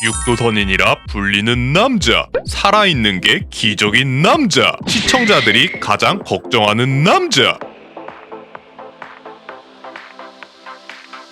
육도선인이라 불리는 남자, 살아있는 게 기적인 남자, 시청자들이 가장 걱정하는 남자.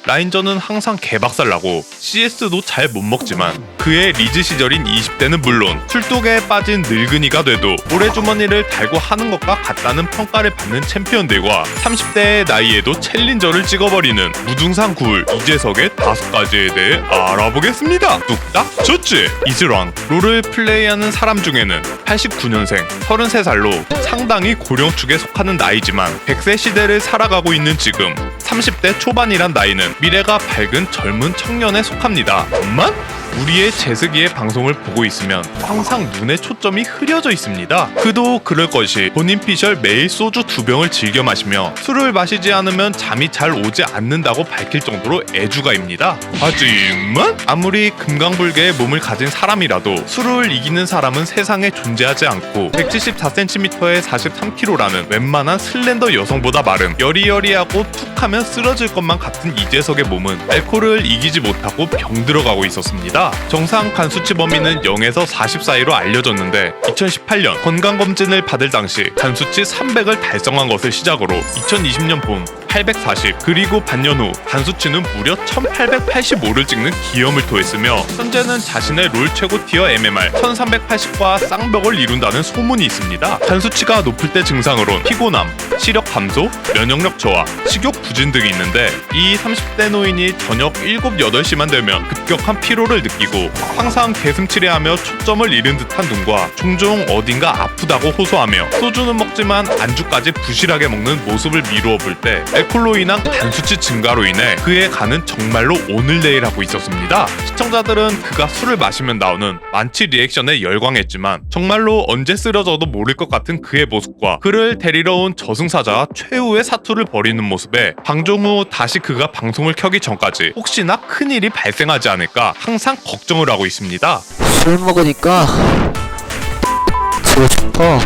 라인전은 항상 개박살 나고 CS도 잘 못 먹지만 그의 리즈 시절인 20대는 물론 술독에 빠진 늙은이가 돼도 모래주머니를 달고 하는 것과 같다는 평가를 받는 챔피언들과 30대의 나이에도 챌린저를 찍어버리는 무등산 구울 이재석의 5가지에 대해 알아보겠습니다. 뚝딱 좋지! 이슬왕, 롤을 플레이하는 사람 중에는 89년생, 33살로 상당히 고령축에 속하는 나이지만 100세 시대를 살아가고 있는 지금 30대 초반이란 나이는 미래가 밝은 젊은 청년에 속합니다. 엄만? 우리의 재석이의 방송을 보고 있으면 항상 눈에 초점이 흐려져 있습니다. 그도 그럴 것이 본인 피셜 매일 소주 2병을 즐겨 마시며 술을 마시지 않으면 잠이 잘 오지 않는다고 밝힐 정도로 애주가입니다. 하지만 아무리 금강불개의 몸을 가진 사람이라도 술을 이기는 사람은 세상에 존재하지 않고 174cm에 43kg라는 웬만한 슬렌더 여성보다 마른 여리여리하고 툭하면 쓰러질 것만 같은 이재석의 몸은 알코올을 이기지 못하고 병들어가고 있었습니다. 정상 간수치 범위는 0에서 40 사이로 알려졌는데 2018년 건강검진을 받을 당시 간수치 300을 달성한 것을 시작으로 2020년 본 840 그리고 반년 후 간수치는 무려 1885를 찍는 기염을 토했으며 현재는 자신의 롤 최고 티어 MMR 1380과 쌍벽을 이룬다는 소문이 있습니다. 간수치가 높을 때 증상으론 피곤함, 시력 감소, 면역력 저하, 식욕 부진 등이 있는데 이 30대 노인이 저녁 7, 8시만 되면 급격한 피로를 느끼고 항상 개슴츠레하며 초점을 잃은 듯한 눈과 종종 어딘가 아프다고 호소하며 소주는 먹지만 안주까지 부실하게 먹는 모습을 미루어 볼 때 알코올로 인한 간수치 증가로 인해 그의 간은 정말로 오늘내일하고 있었습니다. 시청자들은 그가 술을 마시면 나오는 만취 리액션에 열광했지만 정말로 언제 쓰러져도 모를 것 같은 그의 모습과 그를 데리러 온 저승사자와 최후의 사투를 벌이는 모습에 방종 후 다시 그가 방송을 켜기 전까지 혹시나 큰일이 발생하지 않을까 항상 걱정을 하고 있습니다. 술 먹으니까 지고 싶어.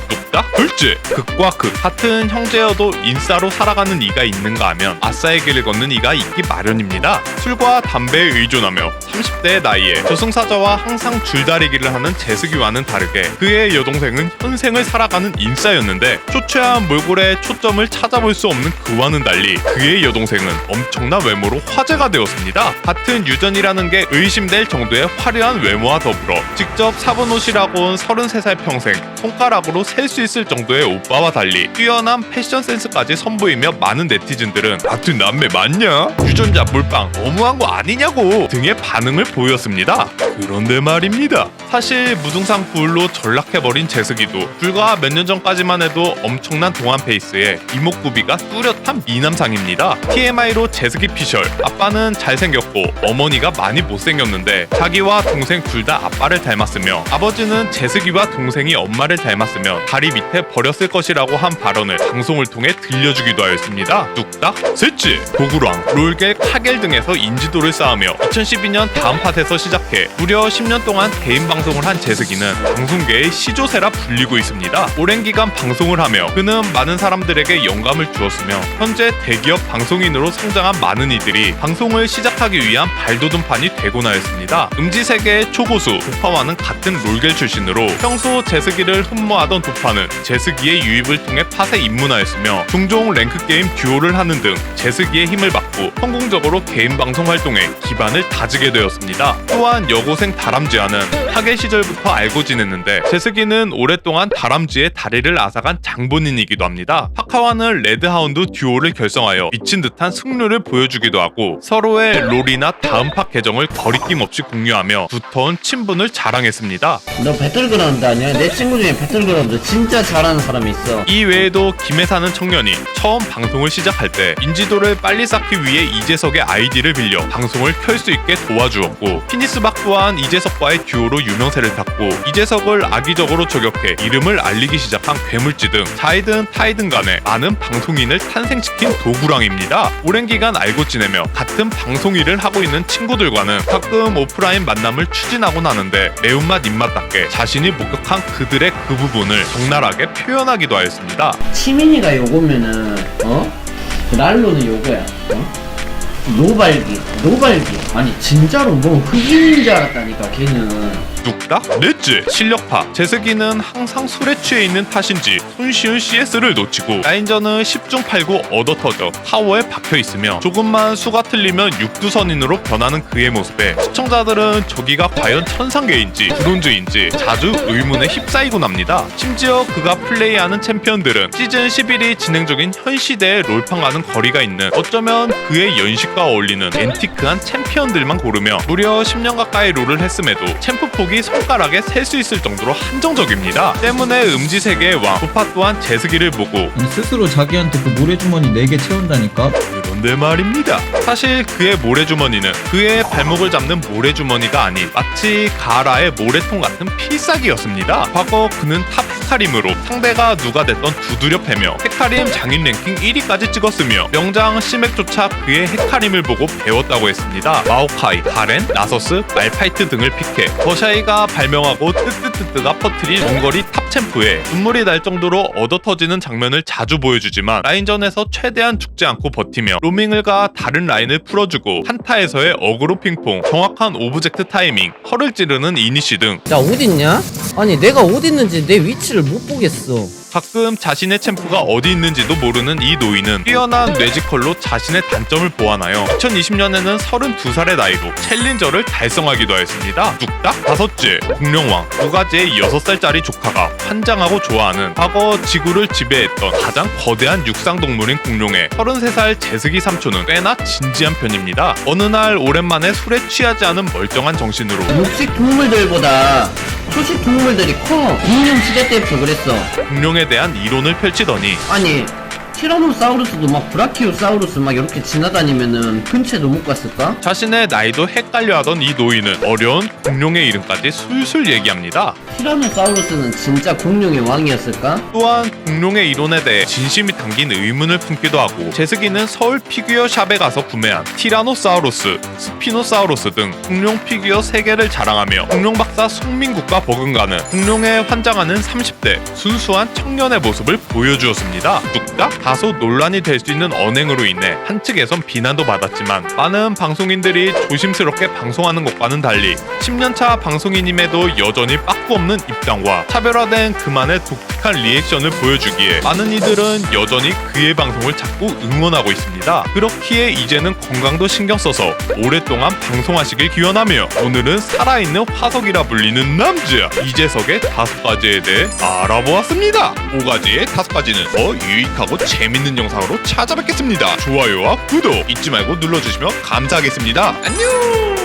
뚝딱 둘째, 극과 극 같은 형제여도 인싸로 살아가는 이가 있는가 하면 아싸의 길을 걷는 이가 있기 마련입니다. 술과 담배에 의존하며 30대의 나이에 저승사자와 항상 줄다리기를 하는 재석이와는 다르게 그의 여동생은 현생을 살아가는 인싸였는데 초췌한 몰골에 초점을 찾아볼 수 없는 그와는 달리 그의 여동생은 엄청난 외모로 화제가 되었습니다. 같은 유전이라는 게 의심될 정도의 화려한 외모와 더불어 직접 사본 옷이라고 온 33살 평생 손가락으로 셀 수 있을 정도의 오빠와 달리 뛰어난 패션 센스까지 선보이며 많은 네티즌들은 같은 남매 맞냐? 유전자 몰빵 너무한 거 아니냐고 등의 반응을 보였습니다. 그런데 말입니다. 사실 무등산 구울로 전락해버린 재석이도 불과 몇 년 전까지만 해도 엄청난 동안 페이스에 이목구비가 뚜렷한 미남상입니다. TMI로 재석이 피셜 아빠는 잘생겼고 어머니가 많이 못생겼는데 자기와 동생 둘 다 아빠를 닮았으며 아버지는 재석이와 동생이 엄마를 닮았으며 다리 밑에 버렸을 것이라고 한 발언을 방송을 통해 들려주기도 하였습니다. 뚝딱 셋째, 도구랑, 롤겔, 카겔 등에서 인지도를 쌓으며 2012년 다음 팟에서 시작해 무려 10년 동안 개인 방송을 한 재석이는 방송계의 시조세라 불리고 있습니다. 오랜 기간 방송을 하며 그는 많은 사람들에게 영감을 주었으며 현재 대기업 방송인으로 성장한 많은 이들이 방송을 시작하기 위한 발돋움판이 되곤 하였습니다. 음지세계의 초고수 도파와는 같은 롤겔 출신으로 평소 재석이를 흠모하던 도파는 재석이의 유입을 통해 팟에 입문하였으며 종종 랭크게임 듀오를 하는 등 재석이의 힘을 받고 성공적으로 개인 방송 활동에 기반을 다지게 되었습니다. 또한 여고생 다람쥐와는 학예 시절부터 알고 지냈는데 재석이는 오랫동안 다람쥐의 다리를 앗아간 장본인이기도 합니다. 파카와는 레드하운드 듀오를 결성하여 미친 듯한 승률을 보여주기도 하고 서로의 롤이나 다음 팟 계정을 거리낌 없이 공유하며 두터운 친분을 자랑했습니다. 너 배틀그라운드 아니야? 내 친구 중에 배틀그라운드 진짜 잘하는 사람이 있어. 이 외에도 김에 사는 청년이 처음 방송을 시작할 때 인지도를 빨리 쌓기 위해 이재석의 아이디를 빌려 방송을 켤 수 있게 도와주었고 피니스박 또한 이재석과의 듀오로 유명세를 탔고 이재석을 악의적으로 저격해 이름을 알리기 시작한 괴물쥐 등 자이든 타이든 간에 많은 방송인을 탄생시킨 도구랑입니다. 오랜 기간 알고 지내며 같은 방송 일을 하고 있는 친구들과는 가끔 오프라인 만남을 추진하곤 하는데 매운맛 입맛답게 자신이 목격한 그들의 그 부분을 적나라하게 표현하기도 하였습니다. 치민이가 요거면은 랄로는 요거야. 노발기. 아니 진짜로 뭐 흑인인 줄 알았다니까 걔는. 뚝딱 넷째 실력파. 제스기는 항상 술에 취해 있는 탓인지 손쉬운 CS를 놓치고 라인전은 10중 8구 얻어터져 타워에 박혀있으며 조금만 수가 틀리면 육두선인으로 변하는 그의 모습에 시청자들은 저기가 과연 천상계인지 브론즈인지 자주 의문에 휩싸이곤 합니다. 심지어 그가 플레이하는 챔피언들은 시즌 11이 진행 중인 현 시대의 롤판과는 거리가 있는 어쩌면 그의 연식과 어울리는 앤티크한 챔피언들만 고르며 무려 10년 가까이 롤을 했음에도 챔프 폭이 손가락에 셀 수 있을 정도로 한정적입니다. 때문에 음지세계의 왕 부파 또한 제스기를 보고 아니, 스스로 자기한테 그 모래주머니 4개 채운다니까? 그런데 말입니다. 사실 그의 모래주머니는 그의 발목을 잡는 모래주머니가 아닌 마치 가라의 모래통 같은 필살기였습니다. 과거 그는 탑 헤카림으로 상대가 누가 됐던 두드려 패며 헤카림 장인 랭킹 1위까지 찍었으며 명장 시맥조차 그의 헤카림을 보고 배웠다고 했습니다. 마오카이, 가렌, 나서스, 말파이트 등을 픽해 더샤이가 발명하고 뜨뜨뜨뜨가 퍼뜨린 원거리 탑 챔프에 눈물이 날 정도로 얻어터지는 장면을 자주 보여주지만 라인전에서 최대한 죽지 않고 버티며 로밍을 가 다른 라인을 풀어주고 한타에서의 어그로 핑퐁, 정확한 오브젝트 타이밍, 헐을 찌르는 이니시 등 야 어딨냐? 아니 내가 어딨는지 내 위치를 못 보겠어. 가끔 자신의 챔프가 어디 있는지도 모르는 이 노인은 뛰어난 뇌지컬로 자신의 단점을 보완하여 2020년에는 32살의 나이로 챌린저를 달성하기도 하였습니다. 뚝딱 다섯째 공룡왕. 누가지의 6살짜리 조카가 환장하고 좋아하는 과거 지구를 지배했던 가장 거대한 육상동물인 공룡의 33살 제스기 삼촌은 꽤나 진지한 편입니다. 어느 날 오랜만에 술에 취하지 않은 멀쩡한 정신으로 육식 동물들보다 초식 동물들이 커. 공룡 시대 때부터 그랬어. 공룡에 대한 이론을 펼치더니 아니 티라노사우루스도 막 브라키오사우루스 막 이렇게 지나다니면은 근처에도 못 갔을까? 자신의 나이도 헷갈려하던 이 노인은 어려운 공룡의 이름까지 술술 얘기합니다. 티라노사우루스는 진짜 공룡의 왕이었을까? 또한 공룡의 이론에 대해 진심이 담긴 의문을 품기도 하고 제스기는 서울 피규어 샵에 가서 구매한 티라노사우루스, 스피노사우루스 등 공룡 피규어 3개를 자랑하며 공룡 박사 송민국과 버금가는 공룡에 환장하는 30대 순수한 청년의 모습을 보여주었습니다. 뚝딱 다소 논란이 될 수 있는 언행으로 인해 한 측에선 비난도 받았지만 많은 방송인들이 조심스럽게 방송하는 것과는 달리 10년차 방송인임에도 여전히 빠꾸 없는 입장과 차별화된 그만의 독특한 리액션을 보여주기에 많은 이들은 여전히 그의 방송을 자꾸 응원하고 있습니다. 그렇기에 이제는 건강도 신경 써서 오랫동안 방송하시길 기원하며 오늘은 살아있는 화석이라 불리는 남자 이재석의 5가지에 대해 알아보았습니다. 5가지의 5가지는 더 유익하고 재밌는 영상으로 찾아뵙겠습니다. 좋아요와 구독 잊지 말고 눌러주시면 감사하겠습니다. 안녕.